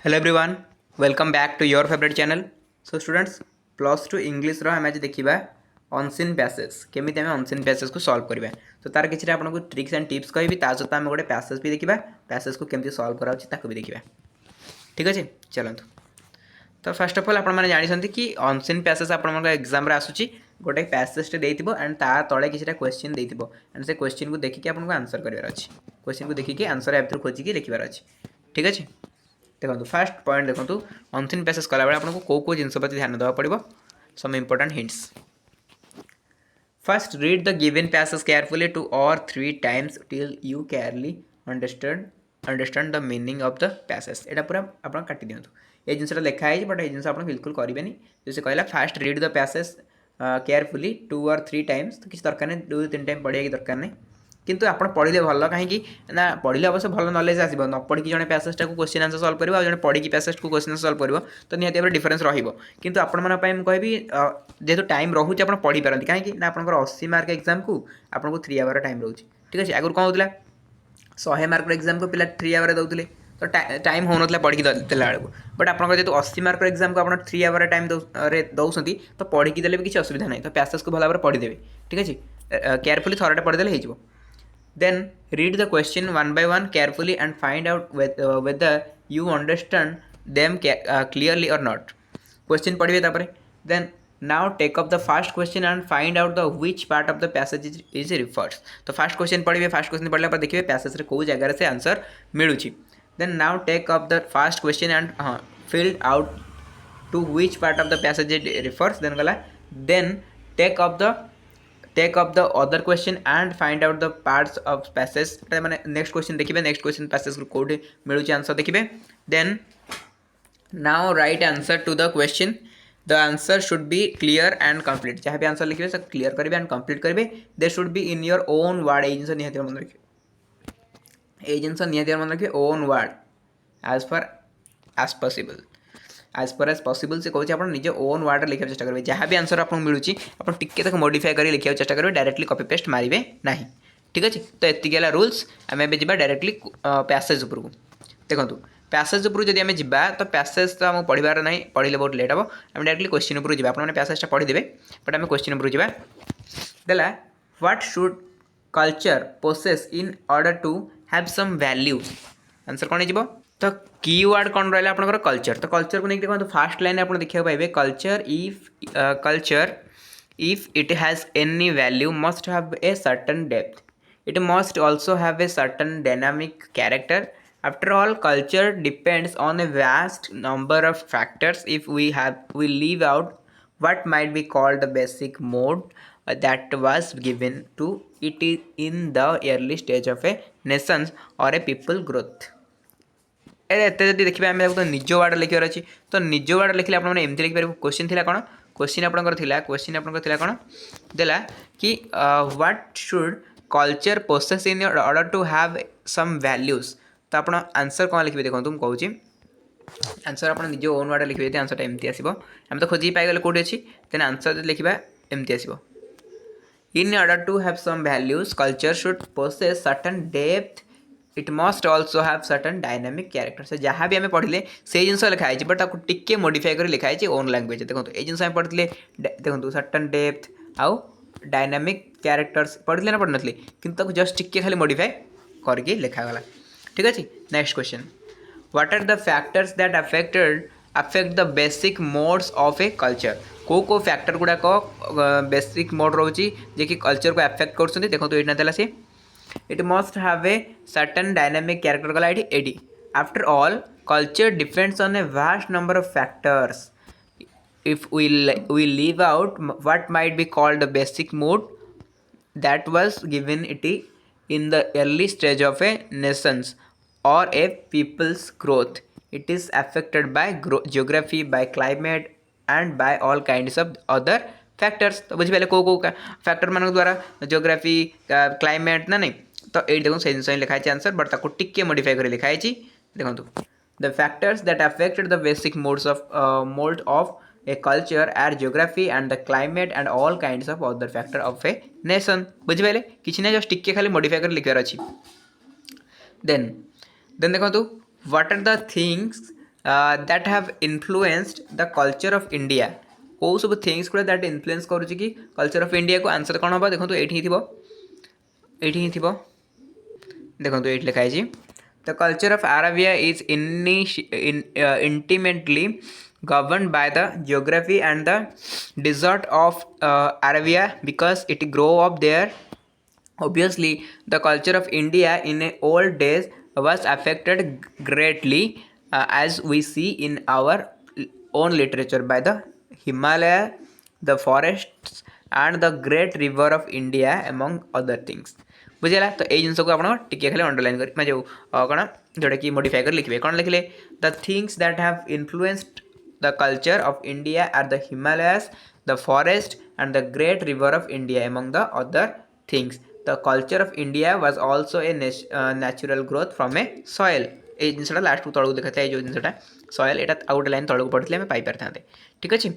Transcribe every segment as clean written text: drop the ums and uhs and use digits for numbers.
Hello everyone, welcome back to your favourite channel. So students, plus two English आम आज देखा unseen passage केमी आम अनसीन पैसेज को सॉल्व करवा। तो तार किसी आपको ट्रिक्स एंड टिप्स कहि सहित आम गोटे पैसेज भी देखा, पैसेज को केमी सॉल्व कराऊँ भी देखा। ठीक अच्छे, चलतु। तो फर्स्ट ऑफ ऑल आपने जानते कि अनसीन पैसेज आप एग्जाम आसूँ गोटे पैसेज देथिबो एंड ता तले किसी क्वेश्चन देथिबो एंड से क्वेश्चन को देखिए आपको आंसर करार अच्छी, क्वेश्चन को देखिए आंसर या खोजिकी लिखार अच्छी। ठीक अच्छे, देखो फास्ट पॉइंट देखो अनसीन पैसेज कला बेले आपको कौ कौ जिनस प्रति ध्यान देवा पड़ो। Some important hints. First read the given passage carefully 2 or 3 times till you clearly understand the meaning of the passage। एटा पूरा आप काटी दिंतु। ये जिनसा लिखा है बट ये जिन आप बिल्कुल करेंगे। जैसे कहला fast read the passage carefully 2 or 3 times, तो किसी दरकार नहीं 2-3 टाइम पढ़िया दरकार नहीं, किंतु आप पढ़ले भल कहीं ना पढ़ले अवश्य भल नॉलेज आसो न पढ़ी जड़े पैसेजटा को क्वेश्चन आंसर सॉल्व कर जड़े पढ़ी पैसेज को क्वेश्चन आंसर सॉल्व कर तो निहत भाव डिफरेंस रु आपण कहबी जेहेतु टाइम रोचे आप पढ़ी पारती कहीं ना आप 80 मार्क एग्जाम को आपको 3 आवर टाइम रोचे। ठीक अच्छे, आगुरी कौन होता 100 मार्क एग्जाम को पिला 3 आवर दौले तो टाइम हो ना पढ़ी देला बेलू, बट आप 80 मार्क एग्जाम को आप 3 आवर टाइम दौरान तो पढ़ी देले भी किसी असुविधा नहीं, तो पैसेज को भल भाव पढ़ीदेवे। ठीक अच्छे, केयरफुली थरटे पढ़ीदे हो। Then read the question one by one carefully and find out whether you understand them clearly or not। Question पढ़िए तापरे। Then now take up the first question and find out the which part of the passage is refers। तो first question पढ़िए, first question पढ़ला पर देखिए passage रे कोई जगह से answer मिलुची। Then now take up the first question and fill out to which part of the passage it refers। Then take up the other question and find out the parts of passage माने next question देखिए, next question passage कोड मिलूँ answer देखिए। Then now write answer to the question, the answer should be clear and complete. जहाँ भी answer लिखे सब clear करेंगे एंड कंप्लीट करेंगे। They should be in your own word. ये जिन निहत मन रखिए, ये जिन निहत मन रखिए own word as far as possible, as per as possible से कहूँ आप निज ओन वर्ड लिखा चेस्ट करेंगे। जहाँ भी आंसर आपको मिलूँ आप टिके मॉडिफाई कर लिखा चेस्ट करेंगे, डायरेक्टली कॉपी पेस्ट मारे ना। ठीक अच्छे, तो ये रूल्स आम ए जा डायरेक्टली पैसेज उपरको। देखो पैसेज उपरू जब आम जा तो पैसेज तो आम पढ़ार ना, पढ़ले बहुत लेट हम, आम डायरेक्टली क्वेश्चन उपरू जा। आपने पैसेजटा पढ़ीदेवे बट आम क्वेश्चन उपरू जा। देला what should culture possess in order to have some value. Answer कौन हो तो कीवर्ड कौन रहा है कल्चर। तो कल्चर को नहीं देखो फास्ट लाइन आप देखा पाए culture if it has any value must have a certain depth, it must also have a certain dynamic character। After all, culture depends on a vast number of factors। If we leave out what might be called the basic mode that was given to it in the early stage of a nation's or a people growth। एत जब देखिए आम तो निज ward लिखार अच्छी, तो निज ward लिखले आपने एमती लिखिपार। क्वेश्चन थी कौन, क्वेश्चन आपंकर कौन देला कि what should culture possess in order to have some values. तो आप आंसर कौन लिखे देखो मुझे कहूँ आंसर आप निज ओन वार्ड लिखे आंसर एमती आसो। आम तो खोजी पाइगले कौटी अच्छी, देन आंसर लिखा एमती आसो। In order to have some values culture should possess certain depth, it must also have certain dynamic character. से जहाँ भी आम पढ़ले से जिन लिखाई बट आपको टिके मॉडिफाई कर लिखाई ओन लैंग्वेज। देखो ये जिन पढ़ते देखो सर्टन डेप्थ आउ डायनामिक कैरेक्टर्स पढ़ले ना पढ़ नी कि जस्ट टिके खाली मॉडिफाई करके लिखागला। ठीक अच्छे, next question what are the factors that affect the basic modes of a culture. को फैक्टर गुड़ाक बेसिक मोड रोचे जे कि कल्चर को अफेक्ट कर देखो तो ये देला सी it must have a certain dynamic character कला AD. After all, culture depends on a vast number of factors। If we leave out what might be called the basic mood that was given it in the early stage of a nation's or a people's growth, it is affected by geography, by climate and by all kinds of other factors. तो बुझे को factor मान द्वारा geography climate ना नहीं, तो ये देखो से जिन लिखाई आंसर बट ताको टिके मॉडिफाई कर लिखाई देखो the factors that affected the basic mode of a culture are geography and the climate and all kinds of other factor of a nation. बुझे किसी ना जस्ट टिके खाली मॉडिफाई कर लिखार अच्छी। देन देखो what are the things that have influenced the culture of India कौ सब थिंग्स गुड़ा दैट इन्फ्लुएंस करुच्ची कि कल्चर ऑफ इंडिया को आंसर कौन हम देखो ये ही थी देखो ये लिखाई the culture of Arabia is intimately governed by the geography and the desert of Arabia because it grew up there. Obviously, the culture of India in old days was affected greatly, as we see in our own literature by the Himalaya, the forests, and the great river of India, among other things. बुझेगा तो ये जिनस को आप टिके खाली underline कर जो कौन जोटा कि मॉडिफाई कर लिखे कौन लिखले the things that have influenced the culture of India are the Himalayas the forest and the great river of India among the other things the culture of India was also a natural growth from a soil ये जिनसा last को तलू देखा जो जिनसा soil यहाँ आउ गोटे line तलू पढ़ते आम पाई पारि था ठीक अच्छे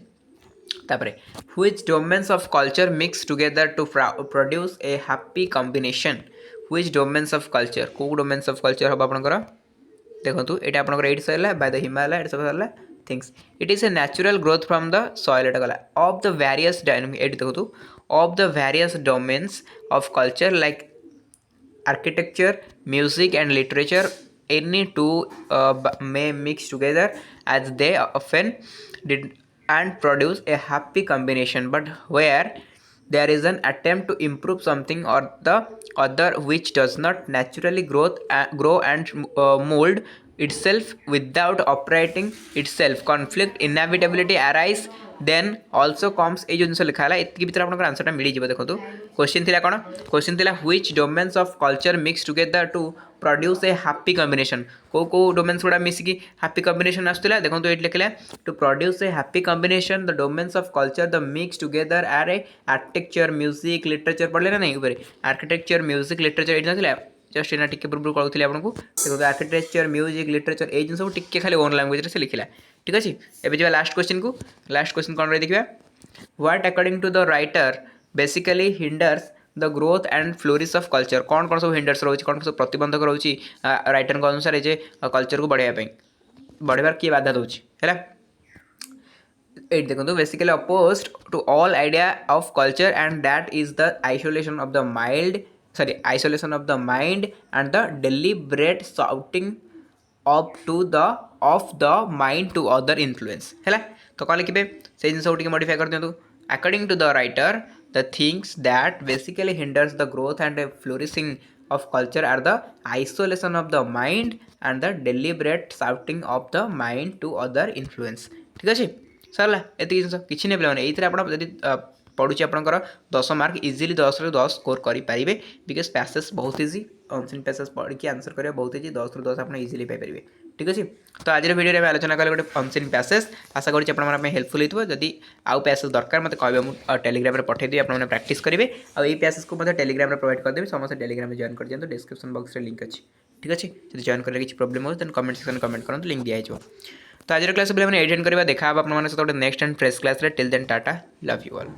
तापरे which domains of culture mix together to produce a happy combination which domains of culture को domains of culture हम आपनकर देखंतु एटा आपनकर एट सरला by the Himalaya एट सब सरला things it is a natural growth from the soil एटा गला of the various dynamic एट देखंतु of the various domains of culture like architecture music and literature any two may mix together as they often did and produce a happy combination but where there is an attempt to improve something or the other which does not naturally grow and mold itself without operating itself conflict inevitability arise then also comes ये जो जिन लिखा है इतनी भीतर आपको answer मिल जाए देखो question थिला कौन क्वेश्चन थिला which domains of culture mix together to produce a happy combination को डोमेन्स गुड़ा मिसिकी happy combination आसुला देखो तो ये लिखले to produce a happy combination the domains of culture the mix together are a architecture music literature पढ़ले ना नहीं ऊपर architecture music literature ये ना जस्ट एना टिके पूर्व कहूली आपको देखो आर्किटेक्चर म्यूजिक लिटरेचर ये जिन सब टिके खाली ओन लैंग्वेज से लिखला ठीक अच्छे एवं जा लास्ट क्वेश्चन कौन रही देखिए what according to the writer basically hinders the growth and flourish of culture कौन कौन सब हिंडर्स रोचे कौन सब प्रतिबंधक रोचे राइटर अनुसार जे कल्चर को बढ़ाई बढ़ार किए बाधा दूसरी है एट देखो basically opposed to all idea of culture and that is the isolation of the isolation of the mind and the deliberate shouting of the mind to other influence है तो कौन लिखे से जिन मॉडिफाई कर दिखाँ according to the writer the things that basically hinders the growth and flourishing of culture are the isolation of the mind and the deliberate shouting of the mind to other influence ठीक अच्छे सरला ये जिन किसी नहीं पे ये आप पढ़ुची आपंकर 10 mark easily 10 ରୁ 10 स्कोर करेंगे बिकज पैसेज बहुत इजी अनसीन पैसेज पढ़ के आंसर करेंगे बहुत इजी 10 ରୁ 10 आप इजिली पाइपर ठीक अच्छे तो आज वीडियो में आलोचना कले गोटे अनसीन पैसेज आशा करें हेल्पफुल होती जदि आउ पैसेज दरकार मत कहे मुझे टेलीग्राम में पठेदेवी आपने प्रैक्टिस करेंगे और ये पैसेज को मतलब टेलीग्राम में प्रोवाइड करदेवी समस्त टेलीग्राम में जॉइन कर दिखाँ डिस्क्रिप्शन बॉक्स में लिंक अच्छी ठीक अच्छे जब जॉइन कर किसी प्रोब्लेम हो कमेंट सेक्शन कमेंट करूँ लिंक दिखाई तो आज क्लास मैंने एडिट करवा देखा आप next and fresh class till then tata love you all.